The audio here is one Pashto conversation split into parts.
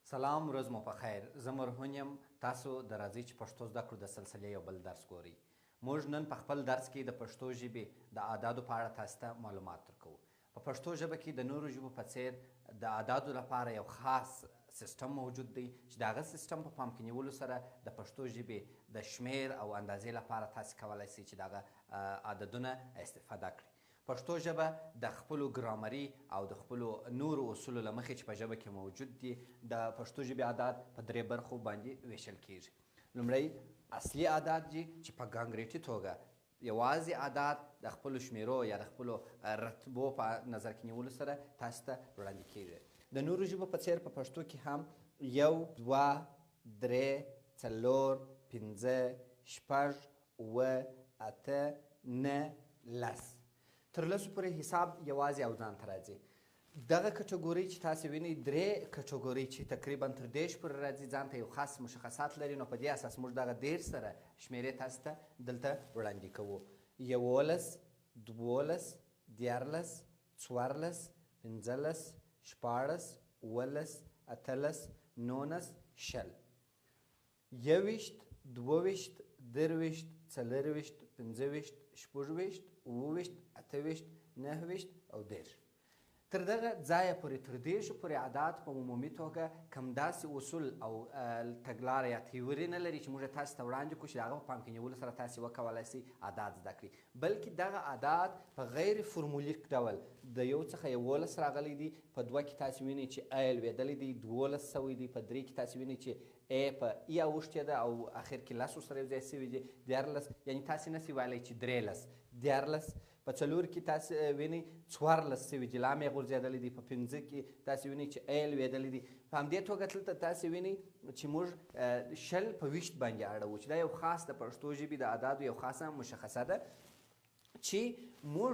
سلام، ورځ مو په خیر. زه مرهون یم. تاسو د راځئ چې پښتو زده کړو د سلسلې یو بل درس ګورئ. موږ نن په خپل درس کې د پښتو ژبې د اعدادو په اړه تاسو ته معلومات درکوو. په پښتو ژبه کې د نورو ژبو په څیر د اعدادو لپاره یو خاص سیستم موجود دی چې د هغه سیستم په پام کې نیولو سره د پښتو ژبې د شمیر او اندازې لپاره تاسو کولی شئ چې د هغه عددونه استفاده کړئ. پښتو ژبه د خپلو ګرامري او د خپلو نورو اصولو له مخې چې په ژبه کې موجود دي د پښتو ژبې اعداد په درې برخو باندې ویشل کیږي. لومړی اصلي اعداد دي چې په ګانګریټي توګه یوازې اعداد د خپلو شمیرو یا د خپلو رتبو په نظر کې نیولو سره تاسو ته وړاندې کیږي. د نورو ژبو په څیر په پښتو کې هم یو، دوه، درې، څلور، پنځه، شپږ، اووه، اته، نه، لس تر لسو پورې حساب یوازې او ځان ته راځي. دغه کټګورۍ چې تاسې وینئ درې کټګورۍ چې تقریبا تر دېرش پورې راځي ځان ته یو خاص مشخصات لري، نو په دې اساس موږ دغه دېرش سره شمېرې تاسو ته دلته وړاندې کوو. یولس، دولس، دیارلس، څوارلس، پنځلس، شپاړس، اوولس، اتلس، نولس، شل. یوویشت، دوهویشت، درویشت، څلرویشت، پنځهویشت، شپږویشت، اووهویشت، اتهویشت، نهویشت او دېرش. تر دغه ځایه پورې تر دېرشو پورې اعداد په عمومي توګه کمداسې اصول او تګلاره یا تیوري نه لري چې موږ تاسو ته وړاندې کړو چې د هغه په پام کې نیولو سره تاسې وکولی شئ اعداد زده کړئ، بلکې دغه اعداد په غیر فرمولیک ډول د یو څخه یولس راغلی دي، په دوه کې تاسې وینئ چې ای لوېدلی دی، دولس سوی دی، په درې کې تاسې وینئ چې ای په ای اوښتې ده او اخر کې لس ورسره یو ځای سوي دي، دیارلس یعنې تاسې نسئ ویلی چې درېلس، دیارلس. په څلور کې تاسې وینئ څوارلس سوي دي، لام یې غورځېدلی دی. په پنځه کې تاسې وینئ چې ای لوېدلی دی. په همدې توګه دلته تاسې وینئ چې موږ شل په ویشت باندې اړوو چې دا یو خاص د پښتو ژبې د اعدادو یو خاصه مشخصه ده چې موږ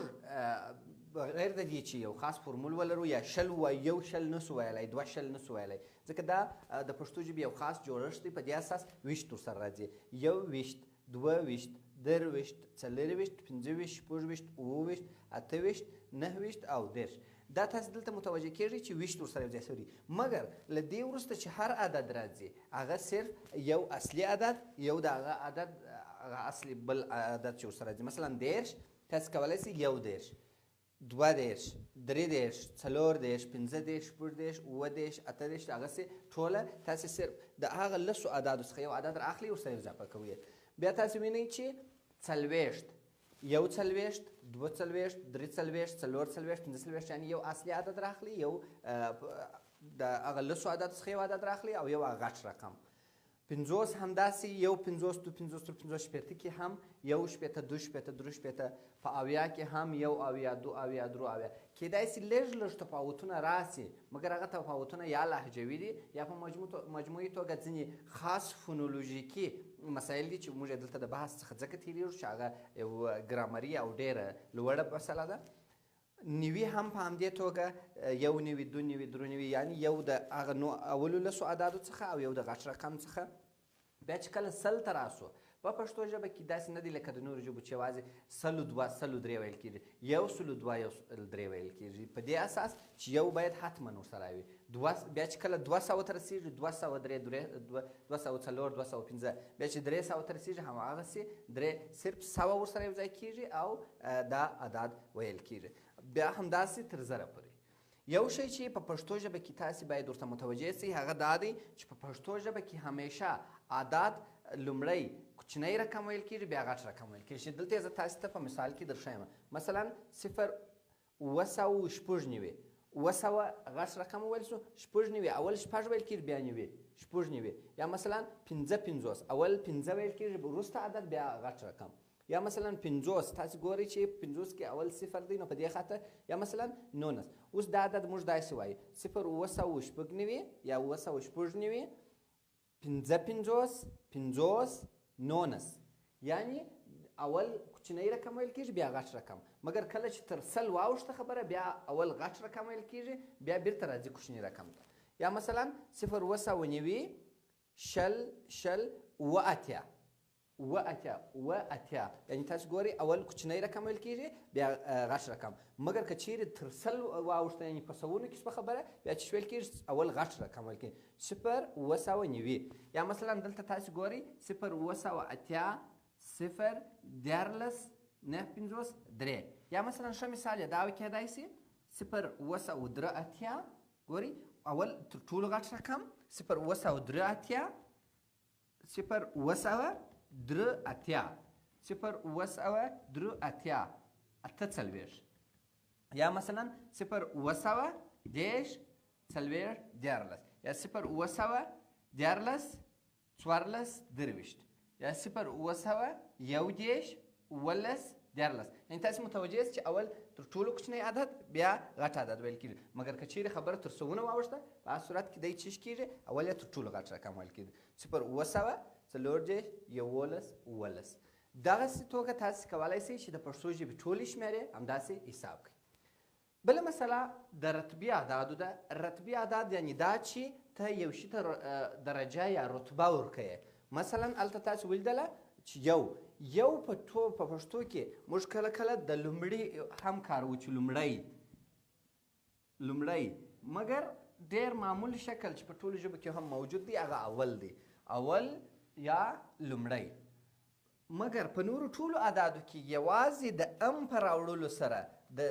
بغیر د دې چې یو خاص فرمول ولرو یا شل ووایو یو شل نسو ویلی، دوه شل نسو ویلی، ځکه دا د پښتو ژبې یو خاص جوړښت دی. په دې اساس ویشت ورسره راځي. یو ویشت، دوه ویشت، درویشت، څلرویشت، پنځهویشت، شپږویشت، اووهویشت، اتهویشت، نهویشت او دېرش. دا تاسې دلته متوجه کیږئ چې ویشت ورسره یو ځای سوي دي، مګر له دې وروسته چې هر عدد راځي هغه صرف یو اصلي عدد، یو د هغه عدد هغه اصلي بل عدد چې ورسره راځي. مثلا دېرش تاسې کولی شئ یو دېرش، دوه دېرش، درې دېرش، څلور دېرش، پنځه دېرش، شپږ دېرش، اووه دېرش، اته دېرش، هغسې ټوله تاسې صرف د هغه لسو عددو څخه یو عدد رااخلئ ورسره اضافه کوئ. بیا تاسې وینئ چې څلوېښت، یو څلوېښت، دوه څلوېښت، درې څلوېښت، څلور څلوېښت، پنځه څلوېښت، یعنې یو اصلي عدد راخلئ، یو د هغه لسو عددو څخه یو عدد راخلئ او یو هغه غټ رقم. پنځوس همداسې یو پنځوس، دوه پنځوس، تر پنځوس شپېته کې هم یو شپېته، دوه شپېته، درې شپېته، په اویا کې هم یو اویا، دوه اویا، درې اویا. کیدای شي لږ لږ تفاوتونه راسي، مګر هغه تفاوتونه یا لهجوي دي یا په مجموعي توګه ځینې خاص فونولوژیکي مسایل دي چې موږ یې دلته د بحث څخه ځکه تېرېږو چې هغه یو ګرامري او ډېره لوړه مسله ده. نوي هم په همدې توګه یو نوي، دوه نوي، درې نوي، یعنې یو د هغه اولو لسو اعدادو څخه او یو د غټ رقم څخه. بیا چې کله سل ته راسو په پښتو ژبه کې داسې نه دي لکه د نورو ژبو چې یوازې سلو دوه، سلو درې ویل کېږي، یو سلو دوه، یو سلو درې ویل کېږي، په دې اساس چې یو باید حتما ورسره وي. بیا چې کله 200 ته رسېږي 203، 204، 205، بیا چې 300 ته رسېږي هماغسې درې صرف 100 ورسره یو ځای کېږي او دا عدد ویل کېږي. بیا همداسې تر زره پورې. یو شی چې په پښتو ژبه کې تاسې باید ورته متوجه شئ هغه دا دی چې په پښتو ژبه کې همیشه عدد لومړی کوچنی رقم ویل کېږي بیا غټ رقم ویل کېږي. چې دلته زه تاسې ته په مثال کې درښیم. مثلا 0.996، 900 غټ رقم وویل شو، 9 اول 6 ویل کېږي بیا 9 9، یا مثلا 55 اول 5 ویل کېږي وروسته عدد بیا غټ رقم، یا مثلا 50 تاسې ګورئ چې 50 کې اول صفر دی نو په دې خاطر، یا مثلا 19. اوس دا عدد موږ داسې وایو 0.996 یا 996، 55، 50، 19، یعنی اول کوچنی رقم ویل کېږي بیا غټ رقم، مګر کله چې تر سل واوښته خبره بیا اول غټ رقم ویل کېږي بیا بیرته راځي کوچنی رقم ته. یا مثلا 0.990، 0.0 اوه اتیا، اوه اتیا یعنې تاسو ګورئ اول کوچنی رقم ویل کېږي بیا غټ رقم مګر که چیرې تر سل واوښته یعنې په سوونو کې شوه خبره بیا چې ویل کېږي اول غټ رقم ویل کېږي 0.9 یا مثلا دلته تاسو ګورئ 0.8 صفر 14 9 3 یا مثلا ښه مثال یې دا کېدای شي 0.3 ګورئ اول تر ټولو غټ رقم 0.3 اته څلوېښت یا مثلا 0.10 څلوېښت دیارلس یا 0.11 څوارلس درویشت یا 0.11 اوولس دیارلس یعنې تاسې متوجه یاست چې اول تر ټولو کوچنی عدد بیا غټ عدد ویل کېږي مګر که چیرې خبره تر سوونه واوښته په هغه صورت کې دی څه کېږي اول یې تر ټولو غټ رقم ویل کېږي 0.10 څلور 11 دغسې توګه تاسې کولی شئ چې د پښتو ژبې ټولې شمېرې همداسې حساب کړئ بله مسله د رتبي اعدادو ده رتبي اعداد یعنې دا چې ته یو شي ته درجه یا رتبه ورکوې مثلا هلته تاسو ولیدله چې یو په پښتو کې موږ کله کله د لومړي هم کاروو چې لومړی مګر ډېر معمول شکل چې په ټولو ژبو کې هم موجود دی هغه اول دی اول یا لومړی مګر په نورو ټولو اعدادو کې یوازې د ام په راوړلو سره د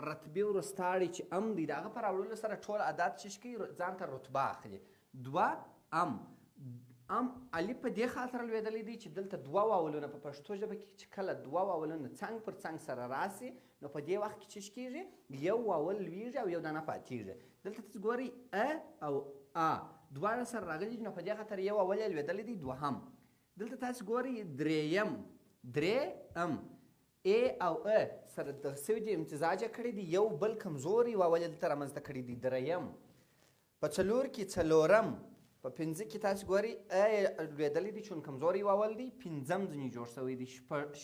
رتبې وروستاړی چې ام دی د هغه په راوړلو سره ټول اعداد چې کوي ځان ته رتبه اخلي دوه ام الف په دې خاطر لوېدلی دی چې دلته دوه واولونه په پښتو ژبه کې چې کله دوه واولونه څنګ پر څنګ سره راسي نو په دې وخت کې چې کېږي یو واول لویږي او یو دانه پاتېږي دلته تاسو ګورئ ا او ا دواړه سره راغلي نو په دې خاطر یو اول یې لوېدلی دی دوهم دلته تاسو ګورئ درېیم درېم ا او ا سره د سوي دي امتزاجه کړی دی یو بل کمزوري واول یې دلته رامنځته کړی دی درېیم په څلور کې څلورم په پنځه کې تاسو ګورئ ا لوېدلی دی چون کمزوری واول دی پنځم ځینې جوړ شوی دی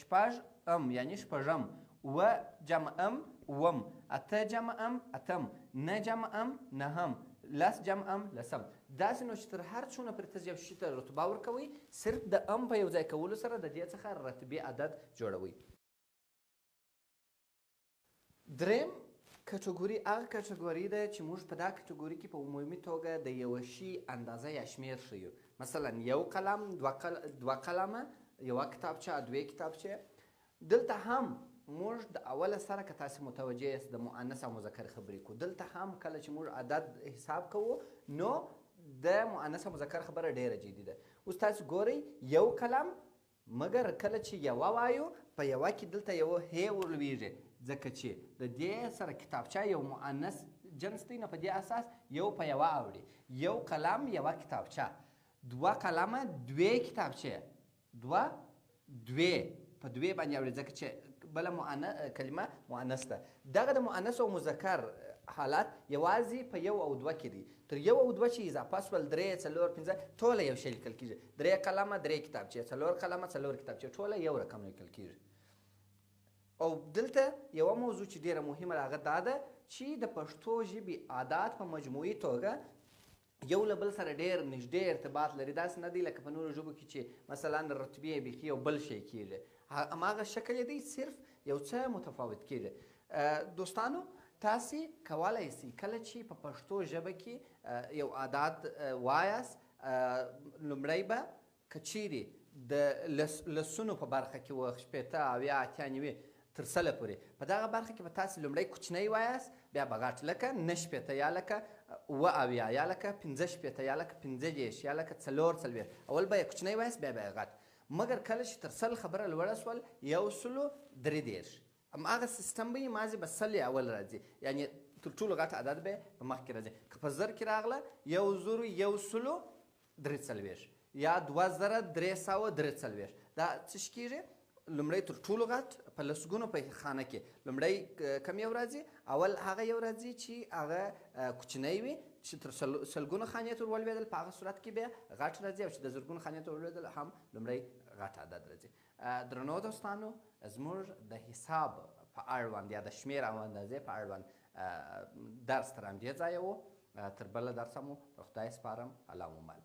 شپږم یعنې شپږم اوه جمعم اووم اته جمعم اتم نه جمعم نهم لس جمعم لسم داسې نو چې تر هر څونه پرې ته یو شي ته رتبه ورکوئ صرف د ام په یو ځای کولو سره د دې څخه رتبې عدد جوړوئ دریم کټګوري هغه کټګوري ده چې موږ په دا کټګوري کې په عمومي توګه د یوه شي اندازه یا شمېر ښیو مثلا یو قلم دوه قلمه یوه کتابچه دوې کتابچې دلته هم موږ د اوله سره که تاسې متوجه یاست د مؤنث او مذکر خبرې کوو دلته هم کله چې موږ عدد حساب کوو نو د مؤنث او مذکر خبره ډیره جدي ده اوس تاسو ګورئ یو قلم مګر کله چې یوه وایو په یوه کې دلته یوه هی ورلویږي ځکه چې د دې سره کتابچه یو مؤنث جنس دی نو په دې اساس یو په یوه اوړي یو قلم یوه کتابچه دوه قلمه دوې کتابچې دوه دوې په دوې باندې اوړي ځکه چې بله کلمه مؤنث ده دغه د مؤنث او مذکر حالات یوازې په یو او دوه کې دي تر یو او دوه چې اضافه شول درې څلور پنځه ټوله یو شی لیکل کېږي درې قلمه درې کتابچې څلور قلمه څلور کتابچې ټوله یو رقم لیکل کېږي او دلته یوه موضوع چې ډېره مهمه ده هغه دا ده چې د پښتو ژبې عادات په مجموعي توګه یو له بل سره ډېر نږدې ارتباط لري داسې نه دی لکه په نورو ژبو کې چې مثلا رتبې بیخي یو بل شی کېږي هماغه شکل یې دی صرف یو څه متفاوت کېږي دوستانو تاسې کولی شئ کله چې په پښتو ژبه کې یو عادات وایاست لومړی به که چیرې د لسونو په برخه کې و شپېته اویا اتیا نوي تر سله پورې په دغه برخه کې به تاسې لومړی کوچنی وایاست بیا به غټ لکه نه شپېته یا لکه اوه اویا یا لکه پنځه شپېته یا لکه پنځه دېرش یا لکه څلور څلوېښت اول به یې کوچنی وایاست بیا به یې غټ مګر کله چې تر سل خبره لوړه شول یو سلو درې دېرش هماغه سیستم به یې مازې به سل اول راځي یعنې تر ټولو غټ عدد به یې په مخ کې راځي که په زر کې راغله یو زرو یو سلو درې څلوېښت یا دوه زره درې سوه درې څلوېښت دا څه شي کېږي لومړی تر ټولو غټ په لسګونو په خانه کې لومړی کم یو راځي اول هغه یو راځي چې هغه کوچنی وي چې تر سلګونو خانې ته ورولوېدل په هغه صورت کې بیا غټ راځي او چې د زرګونو خانې ته ورولوېدل هم لومړی غټ عدد راځي درنو دوستانو زموږ د حساب په اړوند یا د شمېر او اندازې په اړوند درس تر همدې ځایه و تر بله درسه مو په خدای سپارم الله مو مل